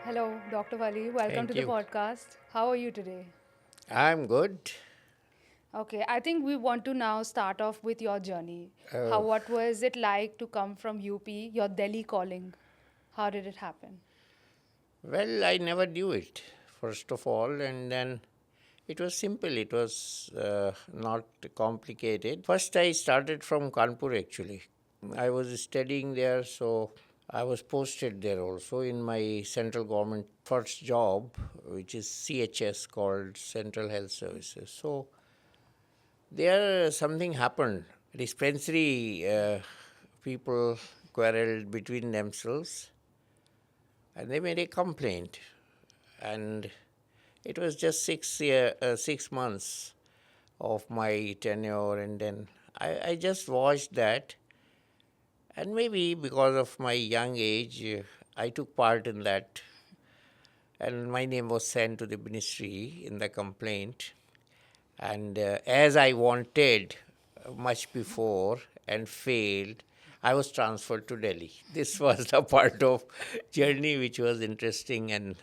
Hello, Dr. Wali. Welcome to Thank the you. podcast. How are you today? I'm good. Okay, I think we want to now start off with your journey. Uh, What was it like to come from UP, your Delhi calling? How did it happen? well, I never knew it, first of all, and then it was simple. It was not complicated. First, I started from Kanpur actually. I was studying there, so I was posted there also in my central government first job, which is CHS called Central Health Services. So there something happened. Dispensary people quarreled between themselves and they made a complaint. And it was just 6 months of my tenure, and then I just watched that, and maybe because of my young age, I took part in that, and my name was sent to the ministry in the complaint, and as I wanted much before and failed, I was transferred to Delhi. This was the part of journey which was interesting, and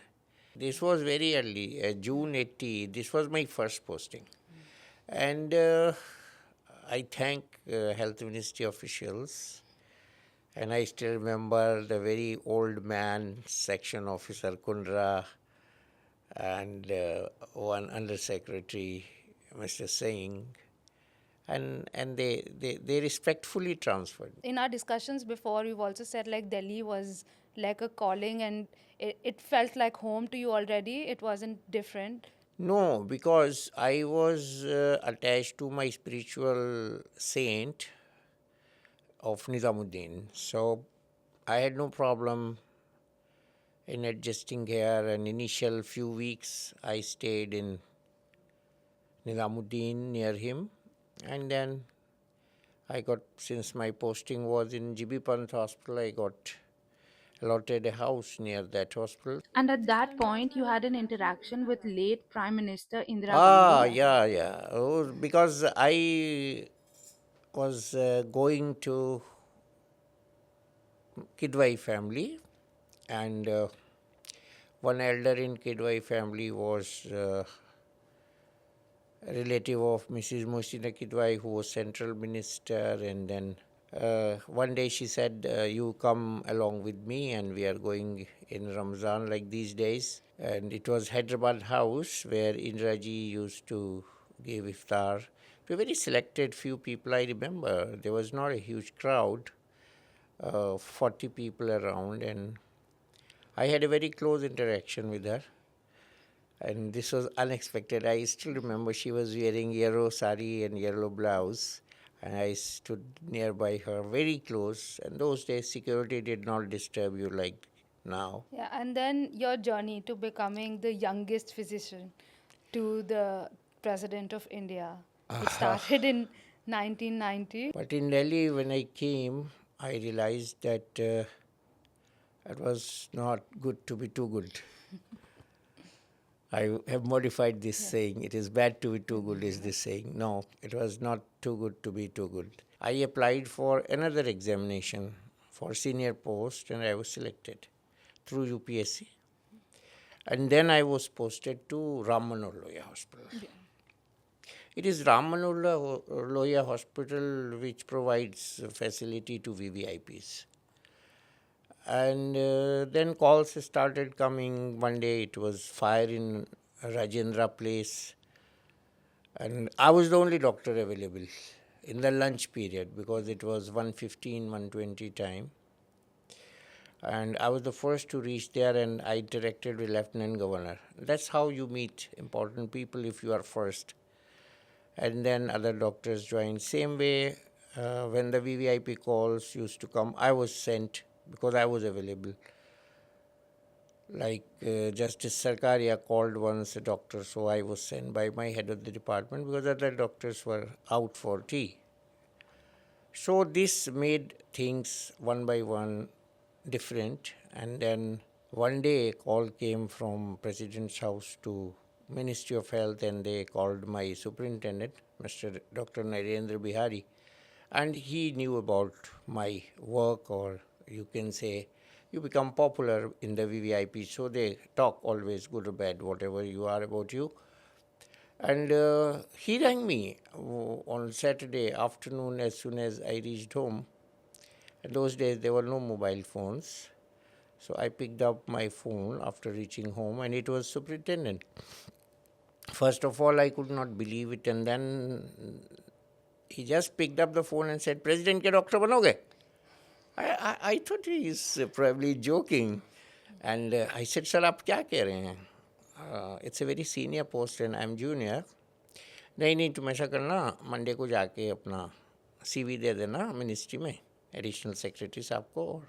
this was very early, June 80. This was my first posting. And I thank health ministry officials. And I still remember the very old man, section officer Kundra, and one undersecretary, Mr. Singh. And they respectfully transferred. In our discussions before, you've also said like Delhi was like a calling and it felt like home to you already. It wasn't different. No, because I was attached to my spiritual saint of Nizamuddin. So I had no problem in adjusting here. And initial few weeks I stayed in Nizamuddin near him. And then I got, since my posting was in GB Pant Hospital, I got allotted a house near that hospital. And at that point, you had an interaction with late Prime Minister Indira Ah, Gandhi. yeah, yeah. Oh, because I was going to Kidwai family, and one elder in Kidwai family was a relative of Mrs. Mohsin Kidwai, who was central minister, and then one day she said, you come along with me, and we are going in Ramzan like these days. And it was Hyderabad house where Indraji used to give iftar to a very selected few people. I remember there was not a huge crowd, 40 people around, and I had a very close interaction with her. And this was unexpected. I still remember she was wearing yellow sari and yellow blouse, and I stood nearby her, very close. And those days, security did not disturb you like now. Yeah, and then your journey to becoming the youngest physician to the President of India. It started in 1990. But in Delhi, when I came, I realized that it was not good to be too good. I have modified this saying. It is bad to be too good, is this saying. No, it was not too good to be too good. I applied for another examination for senior post, and I was selected through UPSC. And then I was posted to Ram Manohar Lohia Hospital. Yeah. It is Ram Manohar Lohia Hospital which provides facility to VVIPs. And then calls started coming. One day it was fire in Rajendra Place, and I was the only doctor available in the lunch period because it was 1:15, 1:20 time. And I was the first to reach there, and I interacted with Lieutenant Governor. That's how you meet important people, if you are first. And then other doctors joined. Same way, when the VVIP calls used to come, I was sent because I was available. Like Justice Sarkaria called once a doctor, so I was sent by my head of the department because other doctors were out for tea. So this made things one by one different. And then one day a call came from President's house to Ministry of Health, and they called my superintendent, Mr. Dr. Narendra Bihari, and he knew about my work, or you can say, you become popular in the VVIP, so they talk always good or bad, whatever you are about you. And he rang me on Saturday afternoon as soon as I reached home. In those days, there were no mobile phones. So I picked up my phone after reaching home, and it was superintendent. First of all, I could not believe it, and then he just picked up the phone and said, "President ke doctor banoge?" I thought he is probably joking. And I said, "Sir, आप क्या कह रहे हैं? It's a very senior post and I'm junior. नहीं तुम ऐसा करना, Monday को जाके अपना CV दे देना मिनिस्ट्री में, एडिशनल सेक्रेटरी साहब को, और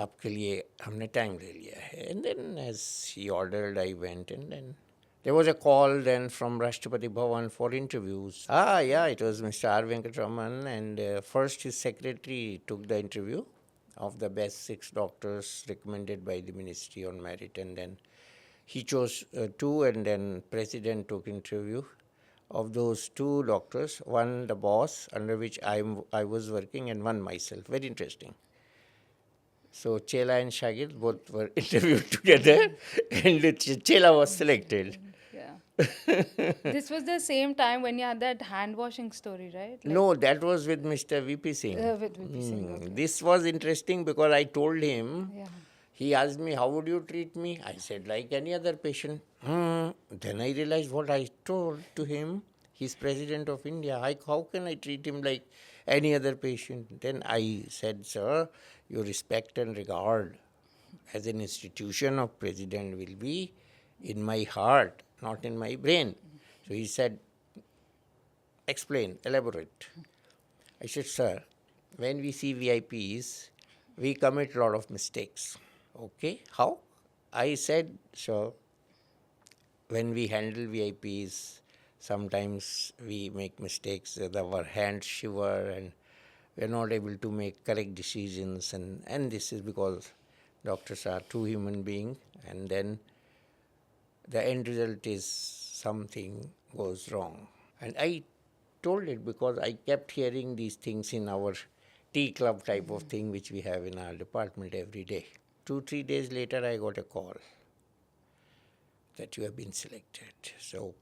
आपके लिए हमने टाइम ले लिया है." And then as he ordered, I went, and then there was a call then from Rashtrapati Bhavan for interviews. Yeah, it was Mr. R. Venkatraman, and first his secretary took the interview of the best 6 doctors recommended by the ministry on merit, and then he chose 2, and then president took interview of those 2 doctors, one the boss under which I was working, and one myself. Very interesting. So Chela and Shagir both were interviewed together, and Chela was selected. Yeah. This was the same time when you had that hand washing story, right? No, that was with Mr. VP Singh. With VP Singh. Okay. This was interesting because I told him, Yeah. he asked me, "How would you treat me?" I said, "Like any other patient." Then I realized what I told to him. He's President of India. How can I treat him like any other patient? Then I said, "Sir, your respect and regard as an institution of President will be in my heart, not in my brain." So he said, "Explain, elaborate." I said, "Sir, when we see VIPs, we commit a lot of mistakes." "Okay, how?" I said, "Sir, when we handle VIPs, sometimes we make mistakes, our hands shiver, and we're not able to make correct decisions, and this is because doctors are two human beings, and then the end result is something goes wrong." And I told it because I kept hearing these things in our tea club type of thing which we have in our department every day. 2-3 days later, I got a call that you have been selected. So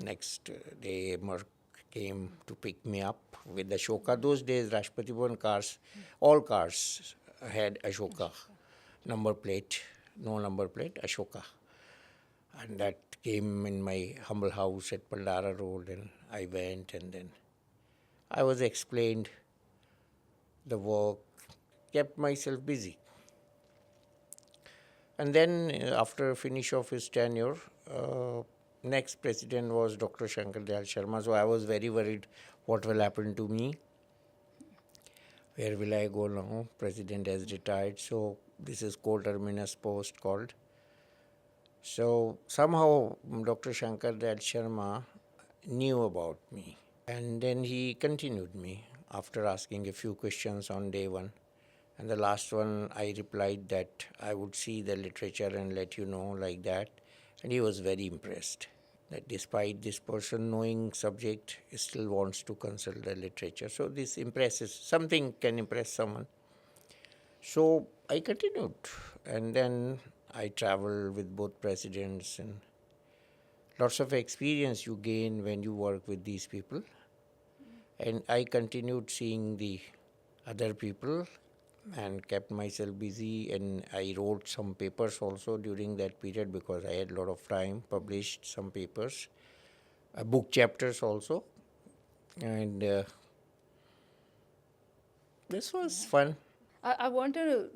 next day, Merck came to pick me up with Ashoka. Those days, Rashtrapati Bhavan cars, all cars had Ashoka number plate, no number plate, Ashoka. And that came in my humble house at Pandara Road, and I went, and then I was explained the work, kept myself busy. And then after finish of his tenure, next president was Dr. Dayal Sharma. So I was very worried what will happen to me. Where will I go now? President has retired. So this is co-terminus post called. So somehow Dr. Dayal Sharma knew about me. And then he continued me after asking a few questions on day 1. And the last one, I replied that I would see the literature and let you know, like that. And he was very impressed that despite this person knowing subject, he still wants to consult the literature. So this impresses, something can impress someone. So I continued, and then I traveled with both presidents, and lots of experience you gain when you work with these people. And I continued seeing the other people and kept myself busy, and I wrote some papers also during that period because I had a lot of time, published some papers, book chapters also, and this was fun. I want to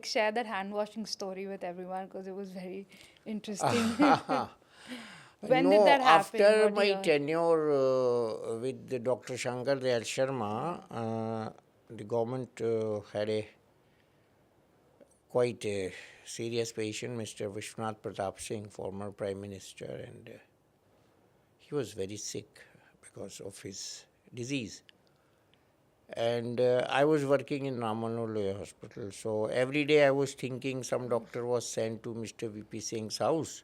share that hand washing story with everyone because it was very interesting. When did that happen? After my tenure with the Dr. Dayal Sharma, the government had quite a serious patient, Mr. Vishwanath Pratap Singh, former Prime Minister, and he was very sick because of his disease. And I was working in Ramanolaya Hospital, so every day I was thinking some doctor was sent to Mr. VP Singh's house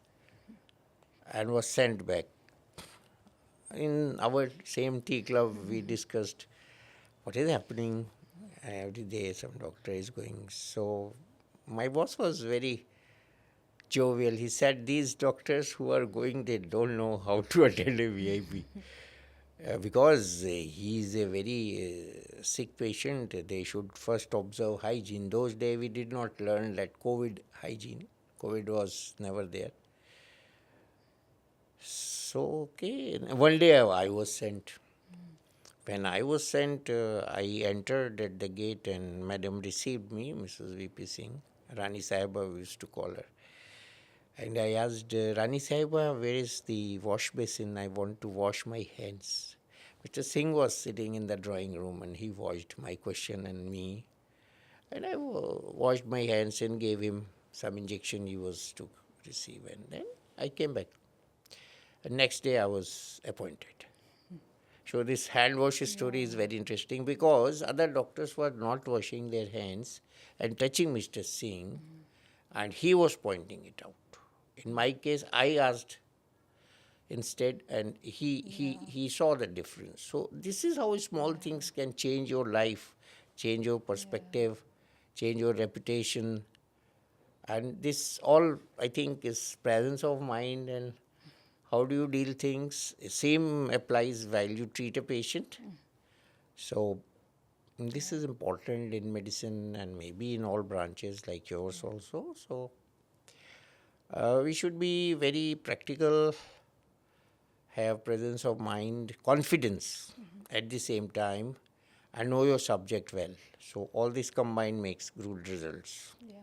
and was sent back. In our same tea club, we discussed what is happening, Every day some doctor is going. So my boss was very jovial. He said, these doctors who are going, they don't know how to attend a VIP. Because he is a very sick patient, they should first observe hygiene. Those days we did not learn that COVID hygiene. COVID was never there. So, okay. One day I was sent. When I was sent, I entered at the gate and Madam received me, Mrs. VP Singh. Rani Sahiba, we used to call her. And I asked, Rani Sahiba, where is the wash basin? I want to wash my hands. Mr. Singh was sitting in the drawing room and he watched my question and me. And I washed my hands and gave him some injection he was to receive. And then I came back. And next day I was appointed. So this hand wash story is very interesting because other doctors were not washing their hands and touching Mr. Singh and he was pointing it out. In my case, I asked instead and he saw the difference. So this is how small things can change your life, change your perspective, change your reputation. And this all, I think, is presence of mind and how do you deal things. Same applies while you treat a patient. So this is important in medicine and maybe in all branches like yours also. So we should be very practical, have presence of mind, confidence at the same time, and know your subject well. So all this combined makes good results. Yeah.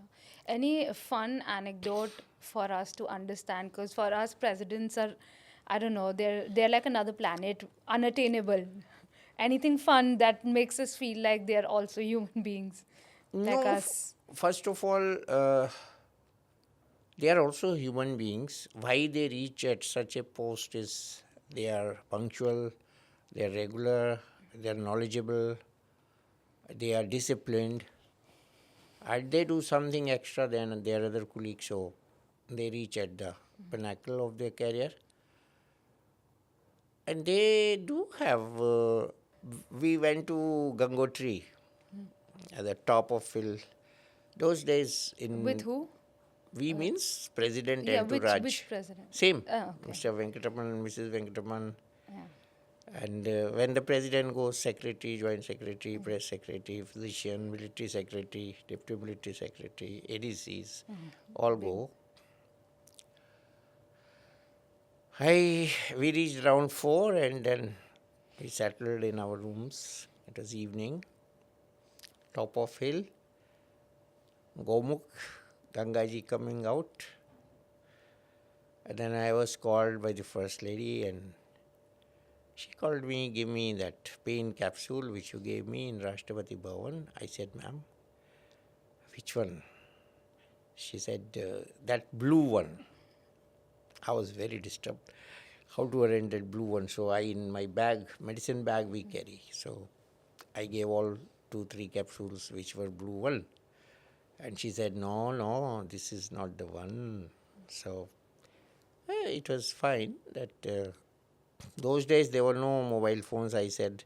Any fun anecdote for us to understand? Because for us, presidents are, I don't know, they're like another planet, unattainable. Anything fun that makes us feel like they're also human beings, like No, us. first of all, they are also human beings. Why they reach at such a post is they are punctual, they are regular, they are knowledgeable, they are disciplined, and they do something extra than their other colleagues, so they reach at the pinnacle of their career. And they do have, we went to Gangotri at the top of hill. Those days With in who? we means president Yeah, and to which Raj. president? Same. Oh, okay. Mr. Venkataman and Mrs. Venkataman. Yeah. And when the president goes, secretary, joint secretary, press secretary, physician, military secretary, deputy military secretary, ADCs, all go. We reached around 4 and then we settled in our rooms. It was evening, top of hill, Gomukh, Gangaji coming out. And then I was called by the first lady and she called me, give me that pain capsule which you gave me in Rashtrapati Bhavan. I said, ma'am, which one? She said, that blue one. I was very disturbed. How to arrange that blue one? So I, in my bag, medicine bag we carry. So I gave all 2-3 capsules which were blue one. And she said, no, this is not the one. So it was fine that those days there were no mobile phones, I said.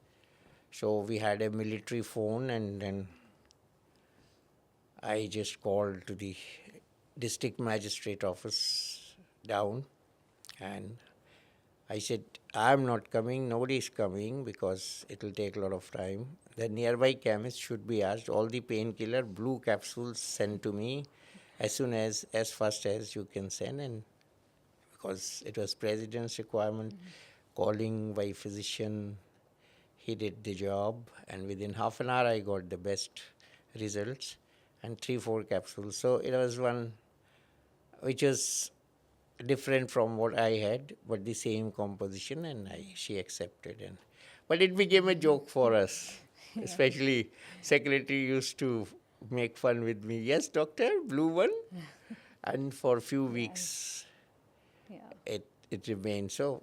So we had a military phone and then I just called to the district magistrate office down and I said, I'm not coming, nobody is coming because it will take a lot of time. The nearby chemist should be asked, all the painkiller blue capsules sent to me as fast as you can send. And because it was president's requirement, calling by physician, he did the job and within half an hour I got the best results and 3-4 capsules. So it was one which was different from what I had, but the same composition, and she accepted. But it became a joke for us, especially secretary used to make fun with me. Yes, doctor, blue one, and for a few weeks it remained. So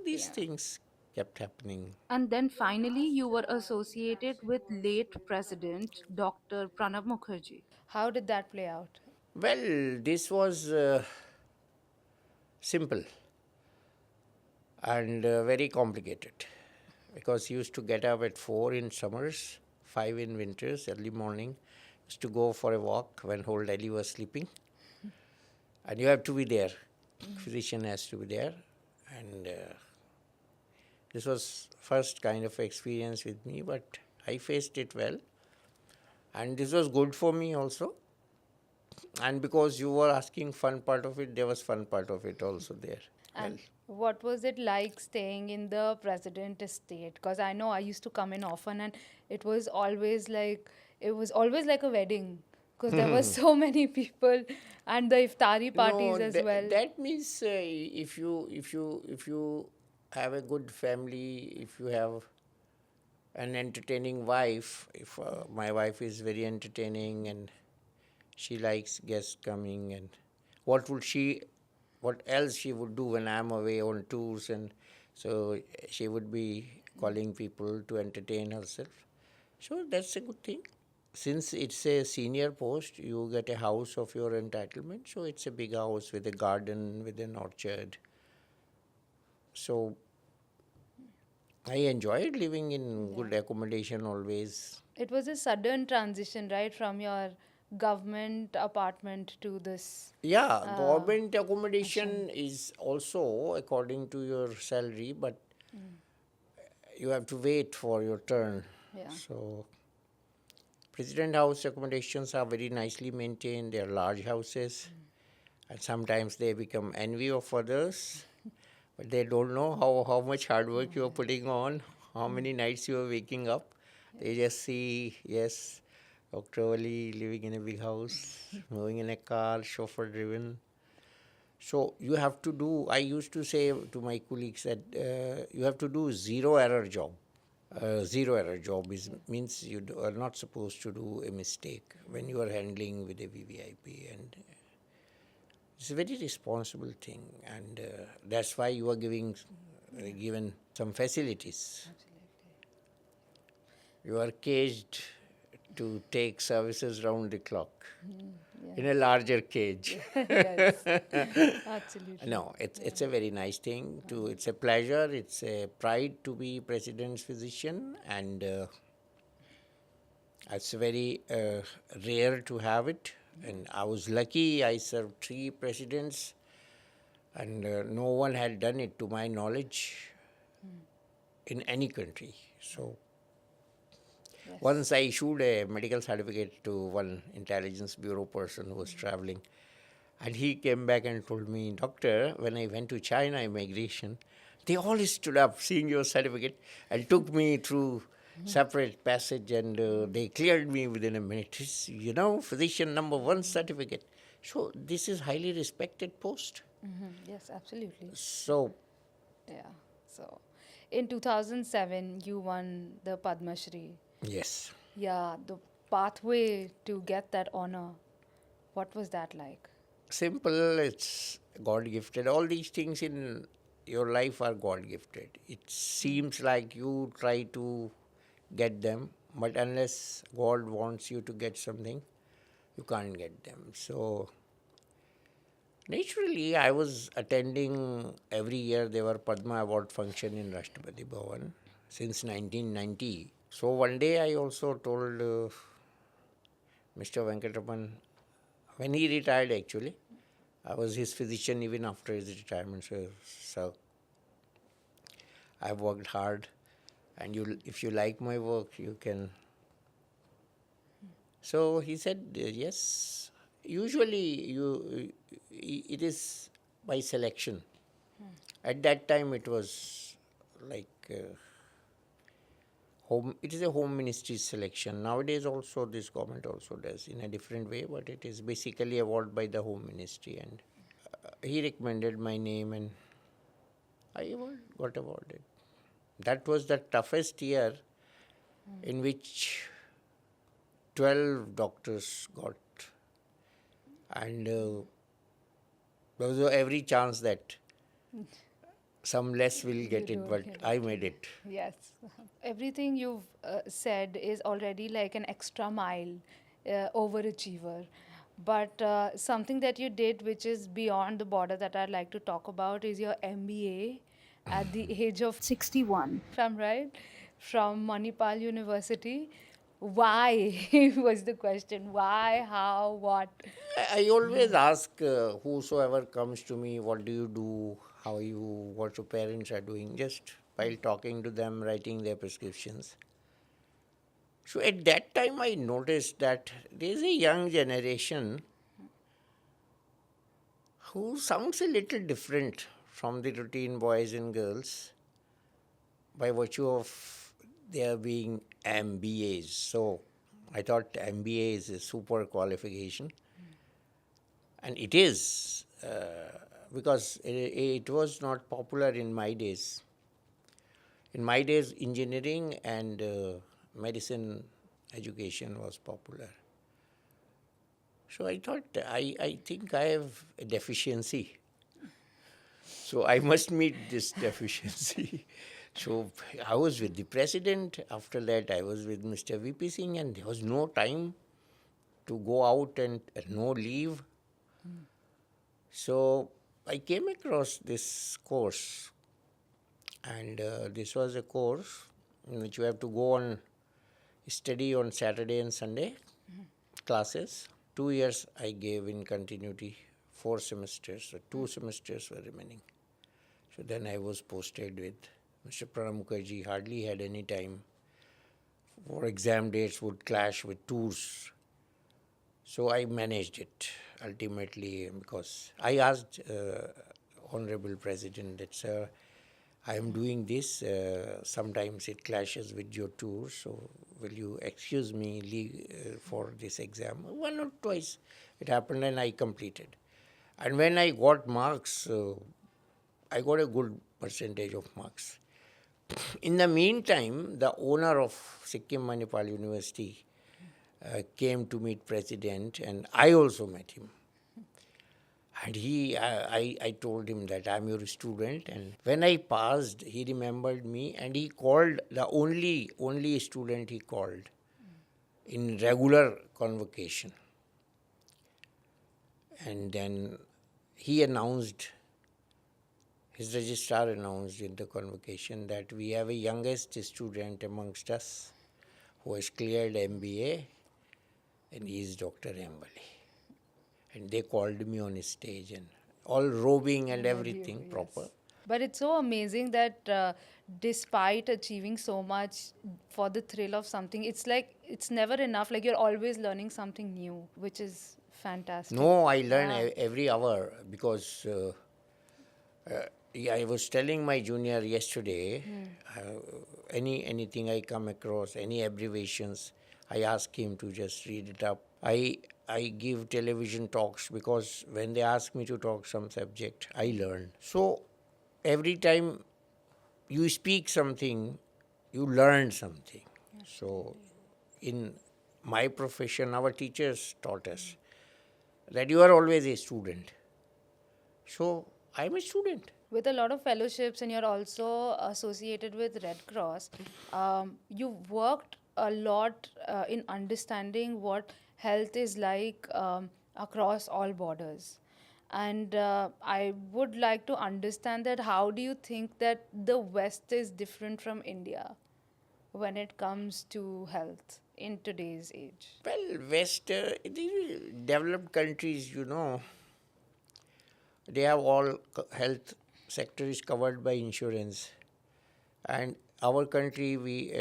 these things kept happening. And then finally, you were associated with late President Dr. Pranab Mukherjee. How did that play out? Well, this was simple and very complicated because he used to get up at 4 in summers, 5 in winters, early morning. Used to go for a walk when whole Delhi was sleeping. And you have to be there. Physician has to be there. And this was first kind of experience with me, but I faced it well. And this was good for me also. And because you were asking fun part of it, there was fun part of it also there. And what was it like staying in the president estate? Because I know I used to come in often, and it was always like a wedding. Because there were so many people, and the iftari parties No, as well. that means if you have a good family, if you have an entertaining wife, if my wife is very entertaining and she likes guests coming, and what else she would do when I'm away on tours, and so she would be calling people to entertain herself. So that's a good thing. Since it's a senior post, you get a house of your entitlement. So it's a big house with a garden, with an orchard. So I enjoyed living in good accommodation always. It was a sudden transition, right, from your government apartment to this. Yeah, government accommodation is also according to your salary, but you have to wait for your turn. Yeah. So President House accommodations are very nicely maintained. They are large houses, and sometimes they become envy of others, but they don't know how much hard work you are putting on, how many nights you are waking up. They just see, yes, Dr. Wali living in a big house, moving in a car, chauffeur driven. So you have to do, I used to say to my colleagues that you have to do zero error job. Zero error job means you are not supposed to do a mistake when you are handling with a VVIP, and it's a very responsible thing, and that's why you are given some facilities. You are caged to take services round the clock in a larger cage. Yes, absolutely. No, it's a very nice thing. It's a pleasure. It's a pride to be president's physician, and it's very rare to have it. And I was lucky. I served 3 presidents, and no one had done it, to my knowledge, in any country. So once I issued a medical certificate to one intelligence bureau person who was traveling. And he came back and told me, Doctor, when I went to China immigration, they all stood up seeing your certificate and took me through separate passage, and they cleared me within a minute. It's, physician number 1 certificate. So this is highly respected post. Yes, absolutely. So Yeah. So, in 2007, you won the Padma Shri. yes, Yeah, the pathway to get that honor. What was that like? simple, it's God gifted. All these things in your life are God gifted. It seems like you try to get them, but unless God wants you to get something, you can't get them. So naturally, I was attending every year. There were Padma Award function in Rashtrapati Bhavan since 1990. So one day I also told Mr. Venkataraman, when he retired actually, I was his physician even after his retirement. So I've worked hard, and if you like my work, you can. So he said, yes. Usually it is by selection. At that time it was like it is a home ministry selection. Nowadays also this government also does in a different way, but it is basically awarded by the home ministry, and he recommended my name and I got awarded. That was the toughest year in which 12 doctors got, and there was every chance that some less will get it, but I made it. Yes. Everything you've said is already like an extra mile, overachiever. But something that you did which is beyond the border that I'd like to talk about is your MBA at the age of 61, from Manipal University. Why was the question. Why, how, what? I always ask whosoever comes to me, what do you do? How you, what your parents are doing, just while talking to them, writing their prescriptions. So at that time, I noticed that there is a young generation who sounds a little different from the routine boys and girls by virtue of their being MBAs. So I thought MBA is a super qualification, and it is because it was not popular in my days. In my days, engineering and medicine education was popular. So I thought, I think I have a deficiency. So I must meet this deficiency. So I was with the president. After that, I was with Mr. VP Singh, and there was no time to go out and no leave. So I came across this course, and this was a course in which you have to go on study on Saturday and Sunday classes. 2 years I gave in continuity, 4 semesters, so 2 semesters were remaining. So then I was posted with Mr. Pranab Mukherjee, hardly had any time. For exam dates would clash with tours. So I managed it ultimately because I asked Honorable President that, sir, I am doing this. Sometimes it clashes with your tour, so will you excuse me for this exam? One or twice it happened, and I completed. And when I got marks, I got a good percentage of marks. In the meantime, the owner of Sikkim Manipal University came to meet president, and I also met him. And I told him that I'm your student, and when I passed, he remembered me, and he called the only student he called in regular convocation. And then he announced, his registrar announced in the convocation that we have a youngest student amongst us who has cleared MBA, and he is Dr. Wali. And they called me on stage, and all robing and everything proper. But it's so amazing that despite achieving so much for the thrill of something, it's like it's never enough. Like you're always learning something new, which is fantastic. No, I learn every hour because yeah, I was telling my junior yesterday, anything I come across, any abbreviations, I ask him to just read it up. I give television talks because when they ask me to talk some subject, I learn. So every time you speak something, you learn something. So in my profession, our teachers taught us that you are always a student. So I'm a student. With a lot of fellowships, and you're also associated with Red Cross, you worked a lot in understanding what health is like across all borders. And I would like to understand that how do you think that the West is different from India when it comes to health in today's age? Well, the developed countries, they have all health sector is covered by insurance, and our country, we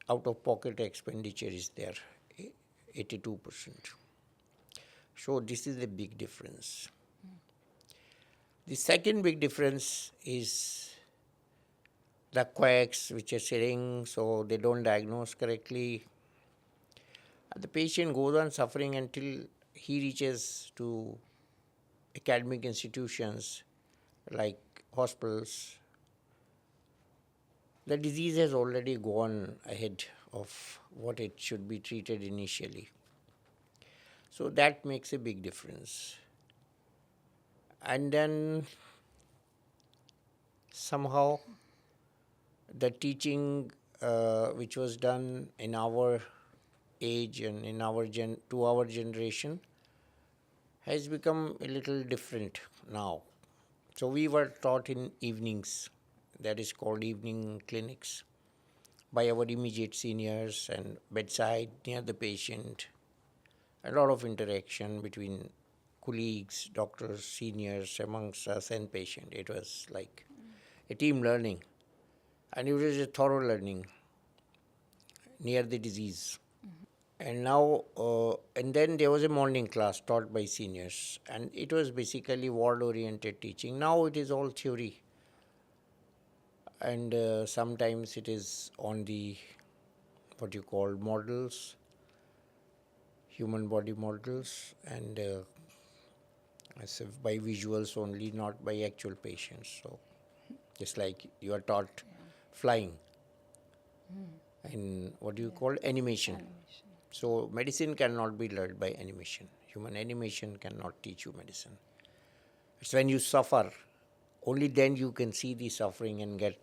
out of pocket expenditure is there, 82%. So this is a big difference. The second big difference is the quacks which are sitting, so they don't diagnose correctly. And the patient goes on suffering until he reaches to academic institutions like hospitals. The disease has already gone ahead of what it should be treated initially. So that makes a big difference. And then somehow the teaching which was done in our age and in our to our generation has become a little different now. So we were taught in evenings, that is called evening clinics. by our immediate seniors and bedside near the patient. A lot of interaction between colleagues, doctors, seniors, amongst us and patient. It was like a team learning, and it was a thorough learning near the disease. And now, and then there was a morning class taught by seniors, and it was basically ward-oriented teaching. Now it is all theory, and sometimes it is on the what you call models, human body models, and as if by visuals only, not by actual patients. So, just like you are taught flying in what do you call animation. So medicine cannot be learned by animation. Human animation cannot teach you medicine. It's when you suffer, only then you can see the suffering and get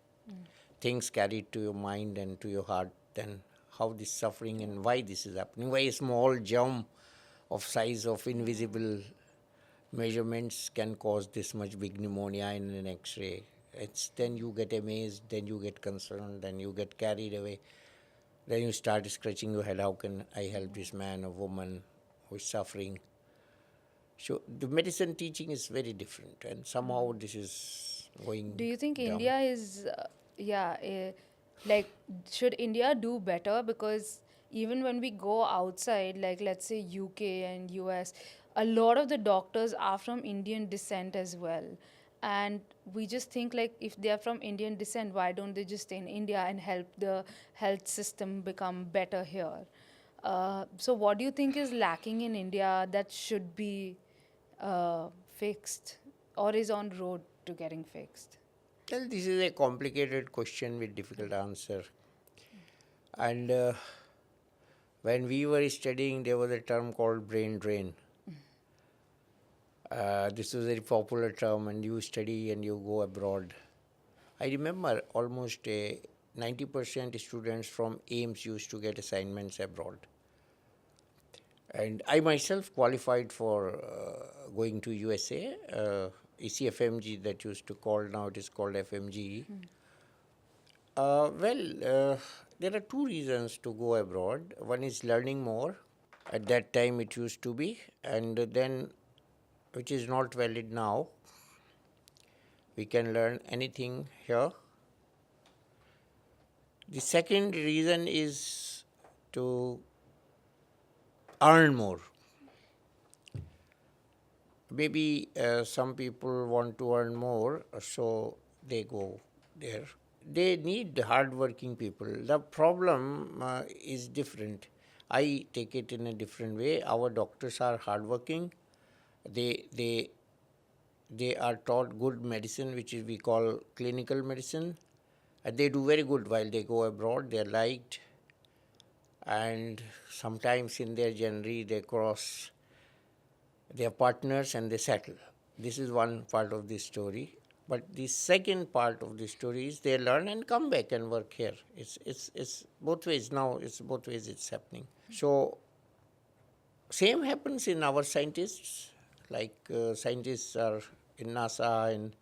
things carried to your mind and to your heart. Then how this suffering and why this is happening. Why a small germ of size of invisible measurements can cause this much big pneumonia in an X-ray. It's then you get amazed, then you get concerned, then you get carried away. Then you start scratching your head, how can I help this man or woman who is suffering? So the medicine teaching is very different, and somehow this is going Do you think down. India is, like, should India do better? Because even when we go outside, like, let's say UK and US, a lot of the doctors are from Indian descent as well. And we just think, like, if they are from Indian descent, why don't they just stay in India and help the health system become better here? So, what do you think is lacking in India that should be fixed or is on road to getting fixed? Well, this is a complicated question with difficult answer. And when we were studying, there was a term called brain drain. This was a very popular term, and you study and you go abroad. I remember almost 90% students from AIMS used to get assignments abroad. And I myself qualified for going to USA, ECFMG that used to call, now it is called FMG. There are two reasons to go abroad. One is learning more. At that time it used to be, and then, which is not valid now, we can learn anything here. The second reason is to earn more. Maybe some people want to earn more, so they go there. They need hardworking people. The problem is different. I take it in a different way. Our doctors are hardworking. They are taught good medicine, which is we call clinical medicine. And they do very good while they go abroad. They are liked. And sometimes in their journey they cross their partners and they settle. This is one part of the story. But the second part of the story is they learn and come back and work here. It's both ways now. It's both ways it's happening. So same happens in our scientists. Like scientists are in NASA, and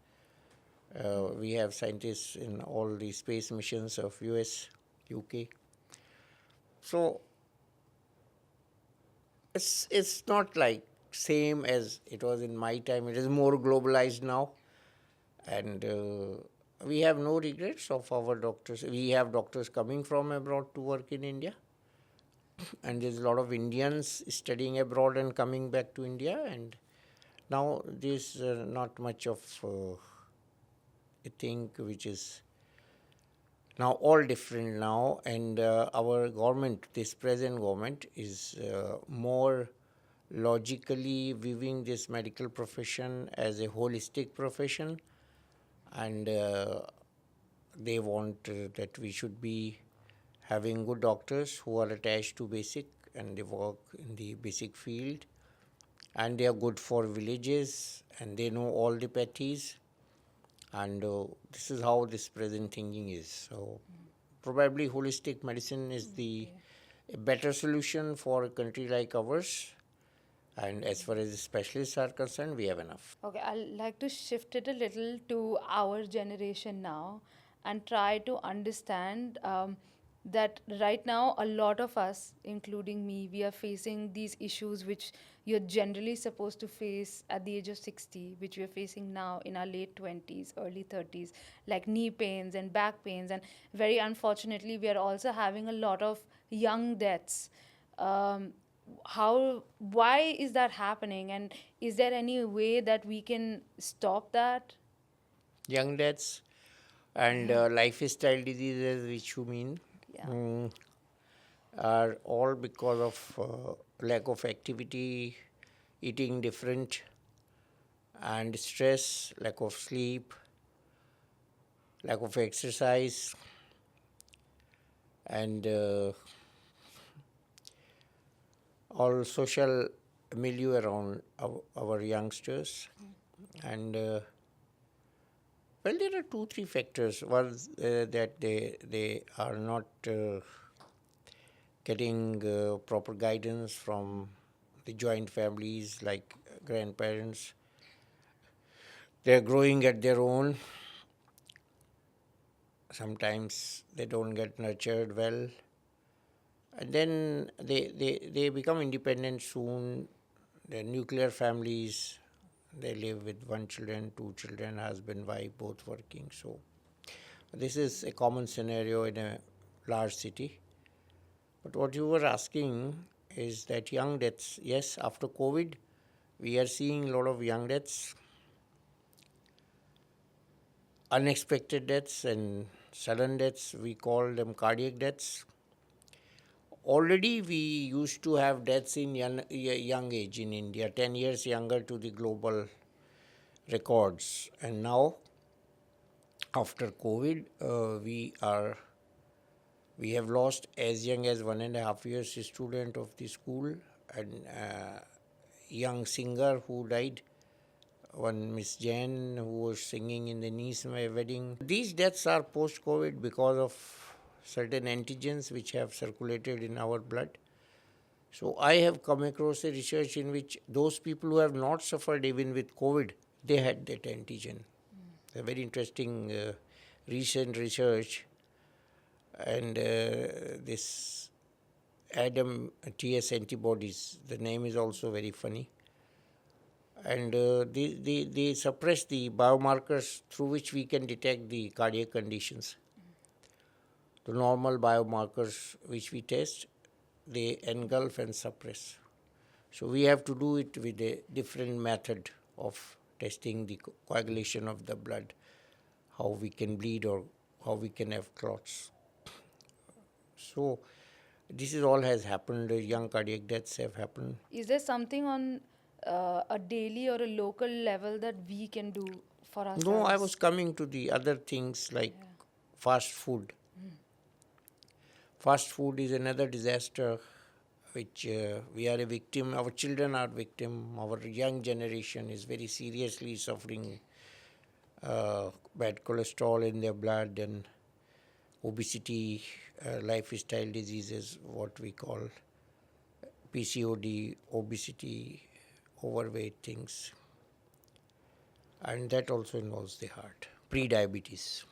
we have scientists in all the space missions of US, UK. So it's not like same as it was in my time. It is more globalized now, and we have no regrets of our doctors. We have doctors coming from abroad to work in India, and there's a lot of Indians studying abroad and coming back to India, and now there's not much of a thing which is now all different now, and our government, this present government, is more logically viewing this medical profession as a holistic profession, and they want that we should be having good doctors who are attached to basic and they work in the basic field, and they are good for villages and they know all the pathies, and this is how this present thinking is. So probably holistic medicine is the a better solution for a country like ours. And as far as the specialists are concerned, we have enough. Okay, I'd like to shift it a little to our generation now and try to understand that right now a lot of us, including me, we are facing these issues which you're generally supposed to face at the age of 60, which we're facing now in our late 20s, early 30s, like knee pains and back pains. And very unfortunately, we are also having a lot of young deaths. Um, why is that happening? And is there any way that we can stop that? Young deaths and lifestyle diseases, which you mean, Yeah. are all because of lack of activity, eating different, and stress, lack of sleep, lack of exercise, and all social milieu around our youngsters. And well, there are 2, 3 factors. One that they are not getting proper guidance from the joint families, like grandparents. They're growing at their own. Sometimes they don't get nurtured well. And then they become independent soon. They're nuclear families. They live with 1 children, 2 children, husband, wife, both working. So this is a common scenario in a large city. But what you were asking is that young deaths, yes, after COVID, we are seeing a lot of young deaths, unexpected deaths and sudden deaths. We call them cardiac deaths. Already we used to have deaths in young age in India, 10 years younger to the global records. And now, after COVID, we have lost as young as 1.5 years a student of the school, and young singer who died, one Miss Jain who was singing in the niece wedding. These deaths are post-COVID because of certain antigens which have circulated in our blood. So I have come across a research in which those people who have not suffered even with COVID, they had that antigen. A very interesting recent research. And this Adam TS antibodies, the name is also very funny. And they suppress the biomarkers through which we can detect the cardiac conditions. The normal biomarkers which we test, they engulf and suppress. So we have to do it with a different method of testing the coagulation of the blood, how we can bleed or how we can have clots. So this is all has happened. Young cardiac deaths have happened. Is there something on a daily or a local level that we can do for ourselves? No, I was coming to the other things like fast food. Fast food is another disaster which we are a victim. Our children are victim. Our young generation is very seriously suffering bad cholesterol in their blood and obesity, lifestyle diseases, what we call PCOD, obesity, overweight things. And that also involves the heart. Pre-diabetes.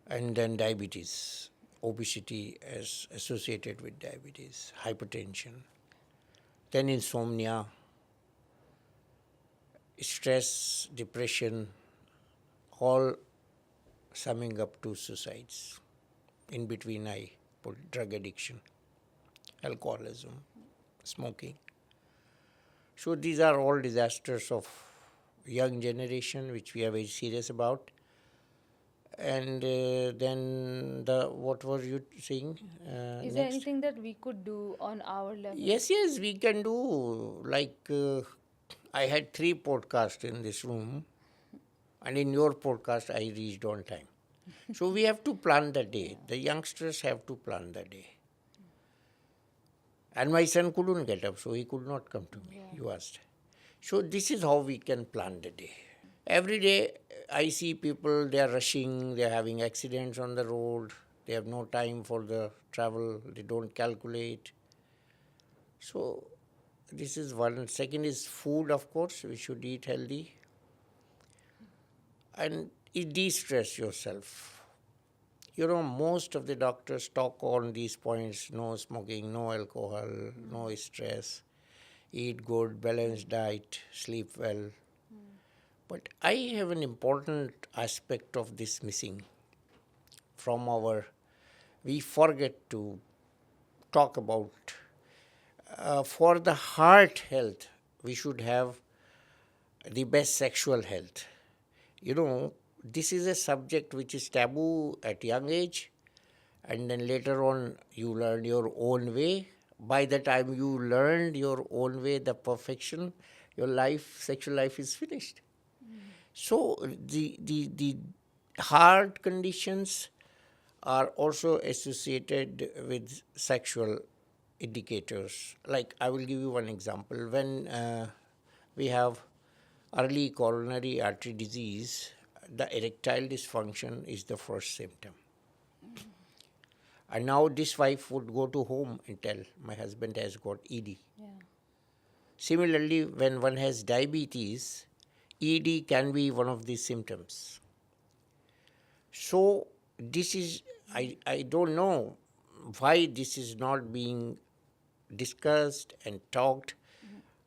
And then diabetes, obesity as associated with diabetes, hypertension. Then insomnia, stress, depression, all summing up to suicides. In between, I put drug addiction, alcoholism, smoking. So these are all disasters of young generation, which we are very serious about. And then what were you saying? Is there anything that we could do on our level? Yes, we can do. Like I had 3 podcasts in this room, and in your podcast I reached on time. So we have to plan the day. The youngsters have to plan the day. And my son couldn't get up, so he could not come to me. You asked. So this is how we can plan the day. Every day I see people, they are rushing, they are having accidents on the road, they have no time for the travel, they don't calculate. So this is one. Second is food, of course, we should eat healthy. And de-stress yourself. most of the doctors talk on these points: no smoking, no alcohol, no stress, eat good, balanced diet, sleep well. But I have an important aspect of this missing from our, we forget to talk about. For the heart health, we should have the best sexual health. This is a subject which is taboo at young age, and then later on you learn your own way. By the time you learned your own way, the perfection, your sexual life is finished. So the heart conditions are also associated with sexual indicators. Like, I will give you one example. When we have early coronary artery disease, the erectile dysfunction is the first symptom. And now this wife would go to home and tell, my husband has got ED. Yeah. Similarly, when one has diabetes, ED can be one of the symptoms. So this is, I don't know why this is not being discussed and talked.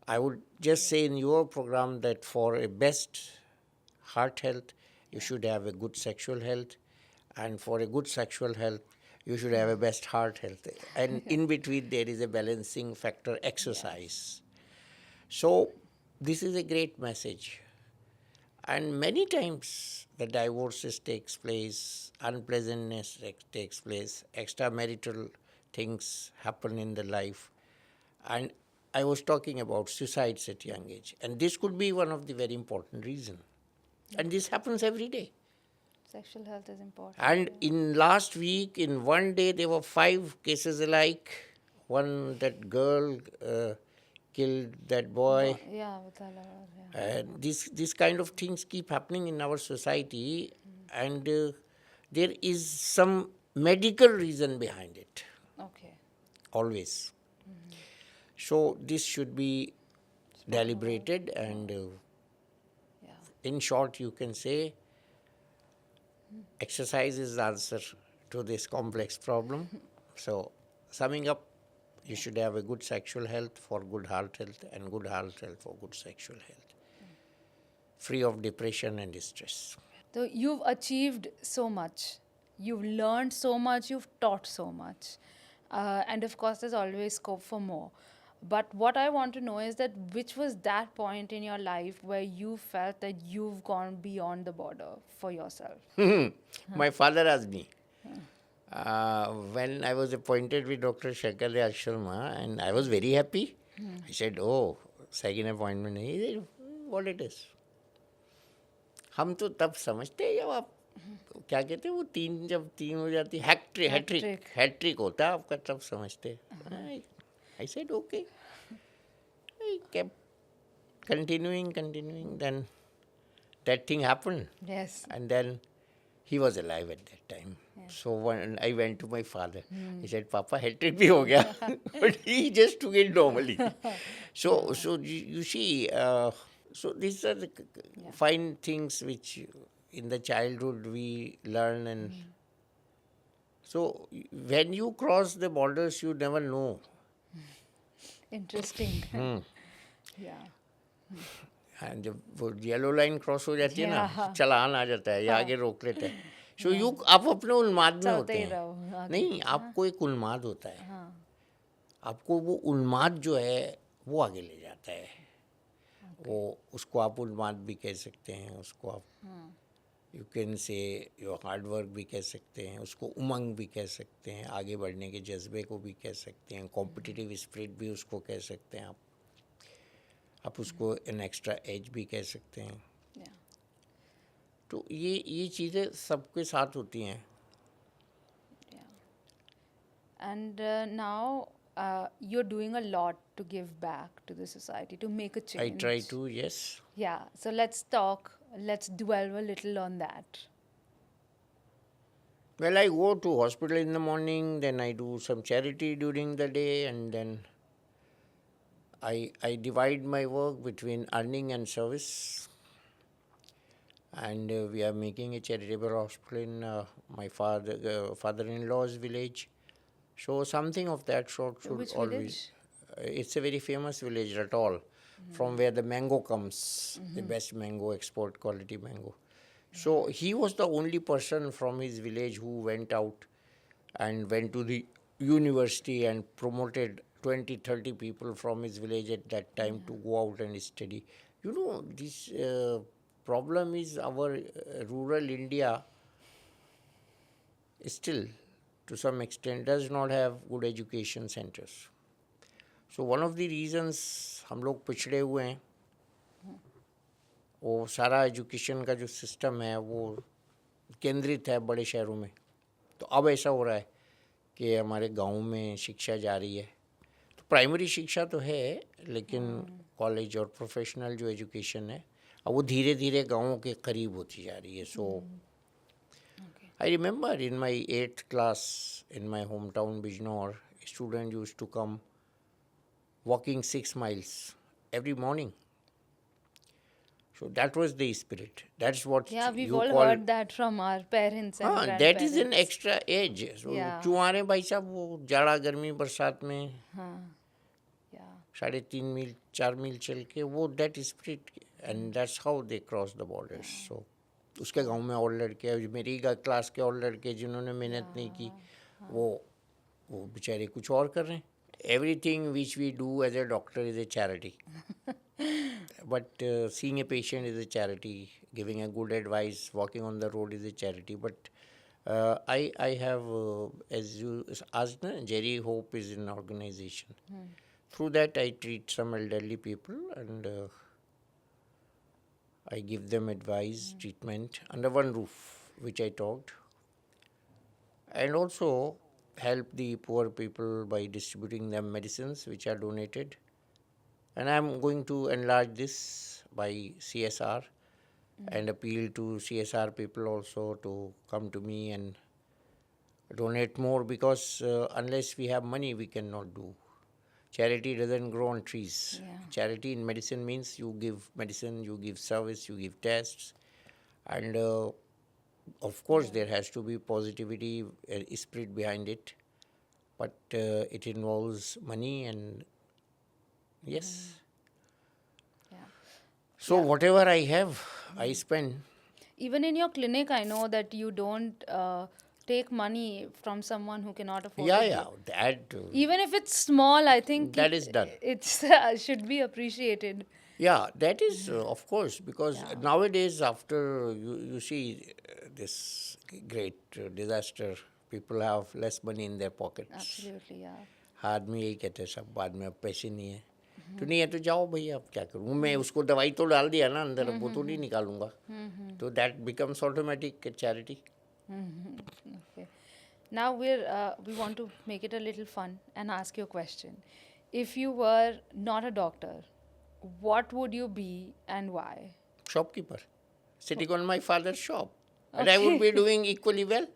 I would just say in your program that for a best heart health, you should have a good sexual health, and for a good sexual health, you should have a best heart health. And in between, there is a balancing factor, exercise. So this is a great message. And many times the divorces takes place, unpleasantness takes place, extramarital things happen in the life. And I was talking about suicides at young age. And this could be one of the very important reasons. And this happens every day. Sexual health is important. And in last week, in one day, there were 5 cases alike. One, that girl killed that boy. Yeah, with yeah. And these kind of things keep happening in our society, and there is some medical reason behind it, Okay. always. So this should be deliberated, and Yeah. in short, you can say exercise is the answer to this complex problem. So summing up, you should have a good sexual health for good heart health, and good heart health for good sexual health, free of depression and stress. So you've achieved so much. You've learned so much. You've taught so much. And of course, there's always scope for more. But what I want to know is that which was that point in your life where you felt that you've gone beyond the border for yourself? My father asked me when I was appointed with Dr. Shakar Sharma, and I was very happy. I said, oh, second appointment. He said, what it is? हम तो तब समझते हैं जब आप क्या कहते हैं वो जब 3 हो जाती हैट्रिक होता है आपका, तब समझते हैं. I said okay. I kept continuing. Then that thing happened. Yes. And then he was alive at that time. Yes. So when I went to my father, he said, Papa, hat-trick bhi ho gaya. But he just took it normally. So you see, so these are the fine things which in the childhood we learn. And so when you cross the borders, you never know. Interesting. Yeah. And जब वो yellow line cross हो जाती है ना, चलान आ जाता है या आगे रोक लेते हैं. सो आप अपने उन्माद में होते हैं. नहीं, आपको एक उन्माद होता है. आपको वो उन्माद जो है वो आगे ले जाता है. वो उसको आप उन्माद भी कह सकते हैं, उसको आप you can say your hard work भी कह सकते हैं, उसको उमंग भी कह सकते हैं, आगे बढ़ने के जज्बे को भी कह सकते हैं, कॉम्पिटिटिव स्पिरिट भी उसको कह सकते हैं. आप उसको एन एक्स्ट्रा एज भी कह सकते हैं. तो ये चीज़ें सबके साथ होती हैं. And now you're doing a lot to give back to the society, to make a change. I try to, yes. Yeah, so let's dwell a little on that. Well, I go to hospital in the morning, then I do some charity during the day, and then I divide my work between earning and service. and we are making a charitable hospital in my father-in-law's village. So something of that sort should Which always. village? It's a very famous village, Ratol, from where the mango comes, the best mango, export quality mango. So he was the only person from his village who went out and went to the university and promoted 20, 30 people from his village at that time to go out and study. You know, this problem is our rural India still, to some extent, does not have good education centers. So one of the reasons हम लोग पिछड़े हुए हैं, वो सारा education का जो system है वो केंद्रित है बड़े शहरों में. तो अब ऐसा हो रहा है कि हमारे गांव में शिक्षा जारी है. तो प्राइमरी शिक्षा तो है, लेकिन कॉलेज और प्रोफेशनल जो एजुकेशन है अब वो धीरे धीरे गाँवों के करीब होती जा रही है. सो I remember in my 8th class in my hometown Bijnor, a student used to come walking 6 miles every morning. So that was the spirit. That's what Yeah, we've you all call. heard that from our parents and grandparents. That is an extra edge. So Yeah. चुहारे भाई साहब वो जाड़ा गर्मी बरसात में हाँ, yeah. 3.5 मील 4 मील चल के वो that spirit, and that's how they cross the borders. So उसके गांव में और लड़के, मेरी क्लास के और लड़के जिन्होंने मेहनत नहीं की, वो बेचारे कुछ और कर रहे हैं. Everything which we do as a doctor is a charity. But seeing a patient is a charity, giving a good advice, walking on the road is a charity. But I have, as you asked, Jerry Hope is an organization. Through that I treat some elderly people and I give them advice, treatment under one roof, which I talked. And also help the poor people by distributing them medicines which are donated. And I am going to enlarge this by CSR and appeal to CSR people also to come to me and donate more, because unless we have money we cannot do. Charity doesn't grow on trees. Yeah. Charity in medicine means you give medicine, you give service, you give tests, and of course there has to be positivity, spirit behind it, but it involves money and yes. Yeah. So whatever I have, I spend. Even in your clinic, I know that you don't take money from someone who cannot afford it. Yeah, that Even if it's small, I think that is done. It's should be appreciated. Yeah, that is of course, because nowadays after you see this great disaster, people have less money in their pockets. Absolutely, yeah. आदमी यही कहते हैं सब, बाद में अब पैसे नहीं है तो नहीं है तो जाओ भैया, अब क्या करूँ मैं, उसको दवाई तो डाल दिया ना अंदर, अब वो तो नहीं निकालूंगा. तो that becomes automatic charity. Okay. Now we want to make it a little fun and ask you a question. If you were not a doctor, what would you be and why? Shopkeeper, sitting on my father's shop, and I would be doing equally well.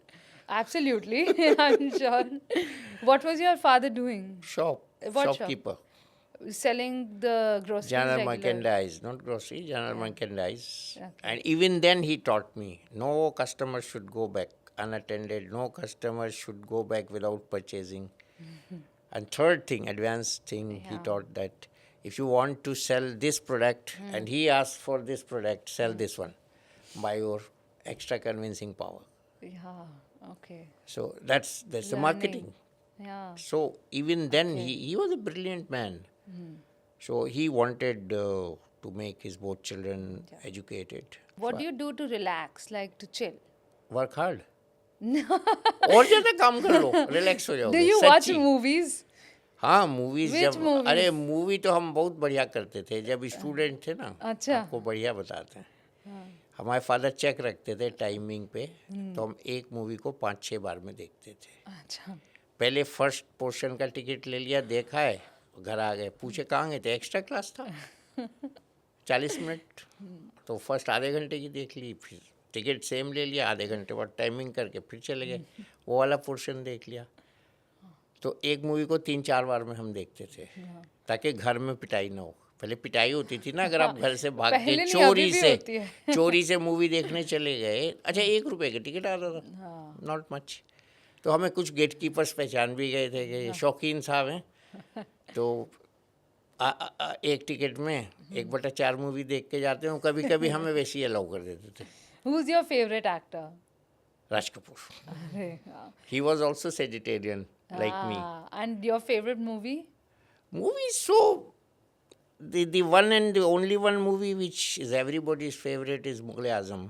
Absolutely, I'm sure. What was your father doing? What shopkeeper. Selling the groceries. General regular. merchandise, not grocery, general merchandise. Okay. And even then he taught me, no customer should go back unattended, no customer should go back without purchasing. And third thing, advanced thing, he taught that if you want to sell this product and he asks for this product, sell this one by your extra convincing power. Yeah, okay. So that's the Learning. marketing. Yeah. So even then he was a brilliant man. So he wanted to make his both children educated. What do you do to relax, like to chill? Work hard. और ज़्यादा काम कर लो, relax हो जाओगे. Do you watch movies? हाँ, movies Which जब movies? अरे movie तो हम बहुत बढ़िया करते थे जब स्टूडेंट थे ना. अच्छा. आपको बढ़िया बताते हैं. हमारे फादर चेक रखते थे टाइमिंग पे, तो हम एक मूवी को 5-6 बार में देखते थे. अच्छा. पहले फर्स्ट पोर्शन का टिकट ले लिया, देखा है, घर आ गए, पूछे कहाँ गए थे, एक्स्ट्रा क्लास था 40 मिनट, तो फर्स्ट आधे घंटे की देख ली, फिर टिकट सेम ले लिया, आधे घंटे बाद टाइमिंग करके फिर चले गए, वो वाला पोर्शन देख लिया. तो एक मूवी को 3-4 बार में हम देखते थे ताकि घर में पिटाई ना हो. पहले पिटाई होती थी ना अगर आप घर से भाग के पहले नहीं, अभी भी होती है। चोरी से मूवी देखने चले गए, अच्छा 1 रुपए का टिकट आता था, नॉट मच, तो हमें कुछ गेट कीपर्स पहचान भी गए थे कि ये शौकीन साहब हैं, तो एक टिकट में 1/4 मूवी देख के जाते हैं, कभी कभी हमें वैसे ही अलाउ कर देते थे. Who's your favorite actor? Raj Kapoor. अरे हाँ. He was also Sagittarian like me. And your favorite movie? Movies, so the one and the only one movie which is everybody's favorite is Mughal-e-Azam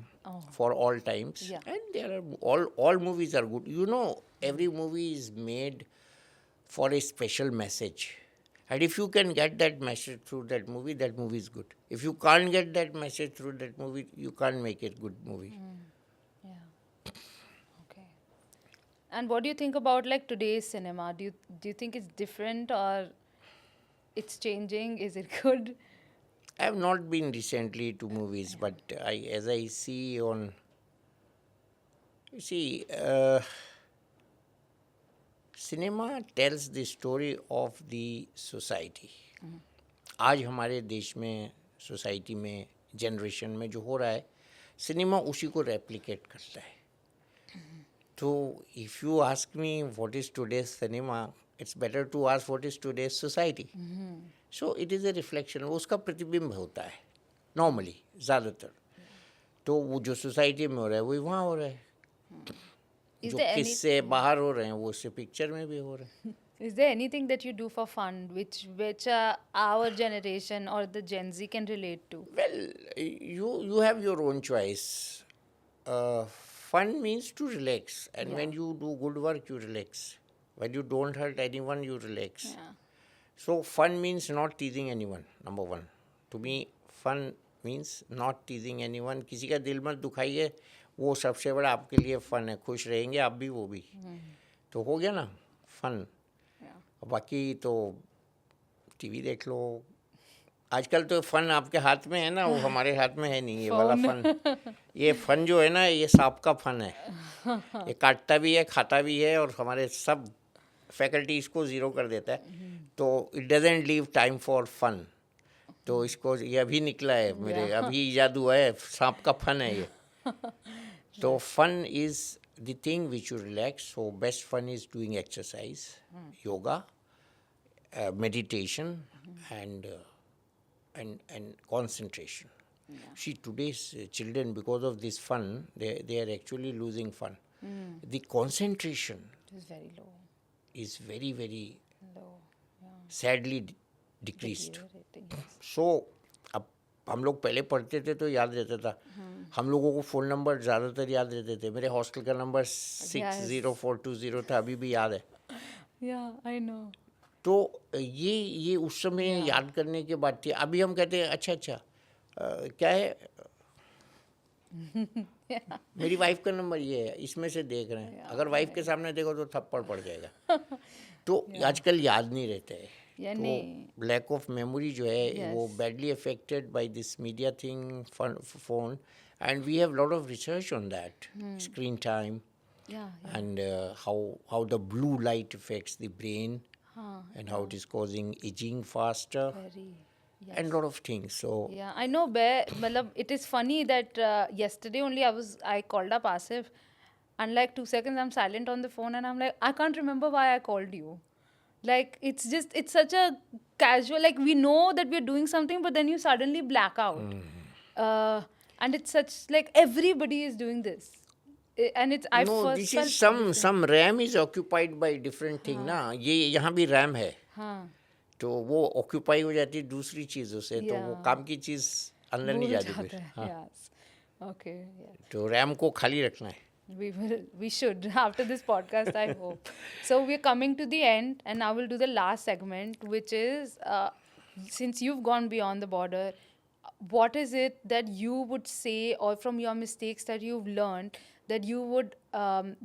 for all times. Yeah. And there are all movies are good. You know, every movie is made for a special message. And if you can get that message through that movie is good. If you can't get that message through that movie, you can't make it good movie. Yeah. Okay. And what do you think about like today's cinema? Do you think it's different or it's changing? Is it good? I have not been recently to movies, but as I see on, you see, cinema tells the story of the society. आज हमारे देश में, society में, generation में जो हो रहा है, सिनेमा उसी को रेप्लिकेट करता है. तो if you ask me what is today's cinema, it's better to ask what is today's society. So it is a reflection, वो उसका प्रतिबिंब होता है नॉर्मली ज़्यादातर. तो वो जो सोसाइटी में हो रहा है वही वहाँ हो रहा है. जो किससे बाहर हो रहे हैं वो उससे पिक्चर में भी हो रहे हैं. Is there anything that you do for fun which our generation or the Gen Z can relate to? Well, you have your own choice. Fun means to relax, and when you do good work, you relax. When you don't hurt anyone, you relax. Yeah. So fun means not teasing anyone. Number one, to me, fun means not teasing anyone. किसी का दिल मत दुखाइए, वो सबसे बड़ा आपके लिए fun है. खुश रहेंगे आप भी, वो भी. तो हो गया ना फन. बाकी तो टीवी देख लो. आजकल तो फन आपके हाथ में है ना, वो हमारे हाथ में है नहीं ये वाला फन. ये फन जो है ना, ये सांप का फन है. ये काटता भी है, खाता भी है, और हमारे सब फैकल्टीज को ज़ीरो कर देता है. तो it doesn't leave time for fun. तो इसको ये अभी निकला है, मेरे अभी इजाद हुआ है, सांप का फन है ये. तो fun is the thing which you relax. So best fun is doing exercise, yoga, meditation, and concentration. See, today's children, because of this fun, they are actually losing fun. The concentration is very low. Is very, very low. Sadly decreased. So अब हम लोग पहले पढ़ते थे तो याद रहता था. हम लोगों को फ़ोन नंबर ज़्यादातर याद रहते थे. मेरे हॉस्टल का नंबर 60420 था, अभी भी याद है. Yeah, I know. तो ये उस समय याद करने के बाद थी. अभी हम कहते हैं अच्छा क्या है, मेरी वाइफ का नंबर ये है, इसमें से देख रहे हैं. अगर वाइफ के सामने देखो तो थप्पड़ पड़ जाएगा. तो आजकल याद नहीं रहता है. तो लैक ऑफ मेमोरी जो है वो badly affected by this media thing, phone. And we have a lot of research on that, screen time, and how the blue light affects the brain, and how it is causing aging faster, and a lot of things. So yeah, I know. It is funny that yesterday only I called up Asif, and like 2 seconds I'm silent on the phone, and I'm like, I can't remember why I called you. Like it's such a casual, like we know that we're doing something, but then you suddenly black out. And it's such like everybody is doing this, and it's I no, first this is some RAM is occupied by different thing ना. ये यहाँ भी RAM है. तो वो occupy हो जाती है दूसरी चीज़ों से, तो वो काम की चीज़ अंदर नहीं जाती फिर. Okay. तो RAM को खाली रखना है. We should after this podcast, I hope. So we're coming to the end, and now we'll do the last segment, which is since you've gone beyond the border, what is it that you would say, or from your mistakes that you've learned, that you would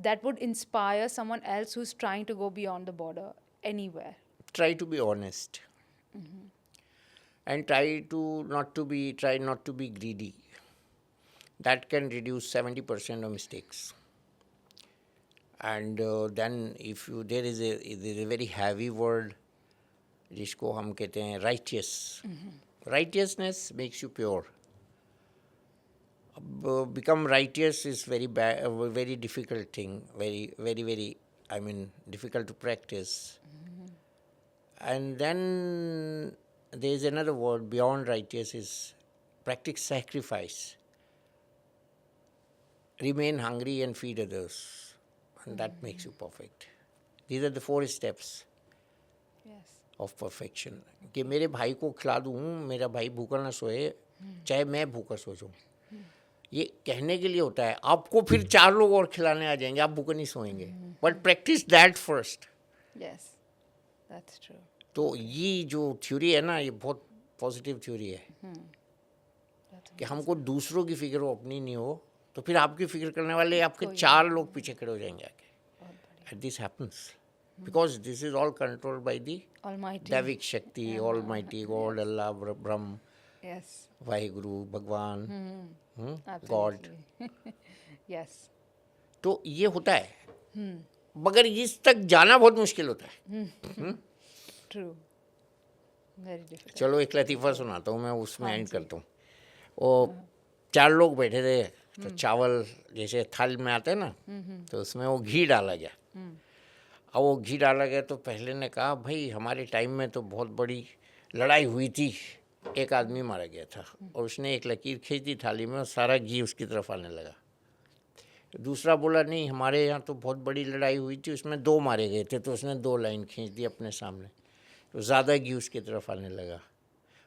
that would inspire someone else who's trying to go beyond the border anywhere? Try to be honest, and try not to be greedy. That can reduce 70% of mistakes. And then if you there is a very heavy word जिसको हम कहते हैं righteous. Righteousness makes you pure. Become righteous is very bad, a very difficult thing, very, I mean, difficult to practice. And then there is another word beyond righteous is practice sacrifice. Remain hungry and feed others, and that makes you perfect. These are the 4 steps Yes. of perfection. कि मेरे भाई को खिला दूँ, मेरा भाई भूखा ना सोए, चाहे मैं भूखा सो जाऊँ. ये कहने के लिए होता है. आपको फिर 4 लोग और खिलाने आ जाएंगे, आप भूखे नहीं सोएंगे. But practice that first. Yes. That's true. तो ये जो थ्योरी है ना, ये बहुत पॉजिटिव थ्योरी है कि हमको दूसरों की फिक्र हो, अपनी नहीं हो, तो फिर आपकी फिक्र करने वाले आपके 4 लोग पीछे खड़े हो जाएंगे आगे. And this happens because this is all controlled by the Almighty. दैविक शक्ति, ऑलमाइटी गॉड, अल्लाह, ब्रह्म, Yes. वाहिगुरु, भगवान, गॉड. Absolutely. Yes. तो ये होता है, मगर इस तक जाना बहुत मुश्किल होता है. True. Very difficult. चलो एक लतीफ़ा सुनाता हूँ मैं, उसमें एंड करता हूँ. वो 4 लोग बैठे थे, तो चावल जैसे थाल में आते हैं ना, तो उसमें वो घी डाला गया. अब वो घी डाला गया तो पहले ने कहा, भाई हमारे टाइम में तो बहुत बड़ी लड़ाई हुई थी, एक आदमी मारा गया था, और उसने एक लकीर खींच दी थाली में और सारा घी उसकी तरफ आने लगा. दूसरा बोला, नहीं हमारे यहाँ तो बहुत बड़ी लड़ाई हुई थी, उसमें 2 मारे गए थे, तो उसने 2 लाइन खींच दी अपने सामने, तो ज़्यादा घी उसकी तरफ आने लगा.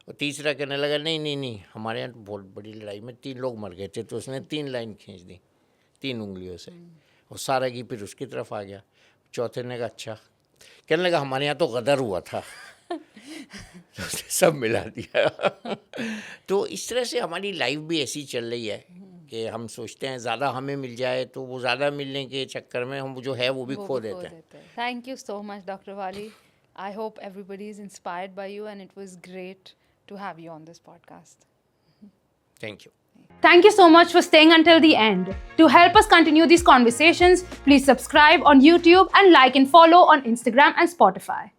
और तीसरा कहने लगा, नहीं हमारे यहाँ तो बहुत बड़ी लड़ाई में 3 लोग मर गए थे, तो उसने 3 लाइन खींच दी 3 उंगलियों से, और सारा घी फिर उसकी तरफ आ गया. चौथे ने कहा, अच्छा. कहने लगा, हमारे यहाँ तो गदर हुआ था. तो उसने सब मिला दिया. तो इस तरह से हमारी लाइफ भी ऐसी चल रही है कि हम सोचते हैं ज़्यादा हमें मिल जाए, तो वो ज़्यादा मिलने के चक्कर में हम जो है वो भी खो देते हैं. Thank you so much, Dr. Wali. I hope everybody is inspired by you, and it was great to have you on this podcast. Thank you. Thank you so much for staying until the end. To help us continue these conversations, please subscribe on YouTube and like and follow on Instagram and Spotify.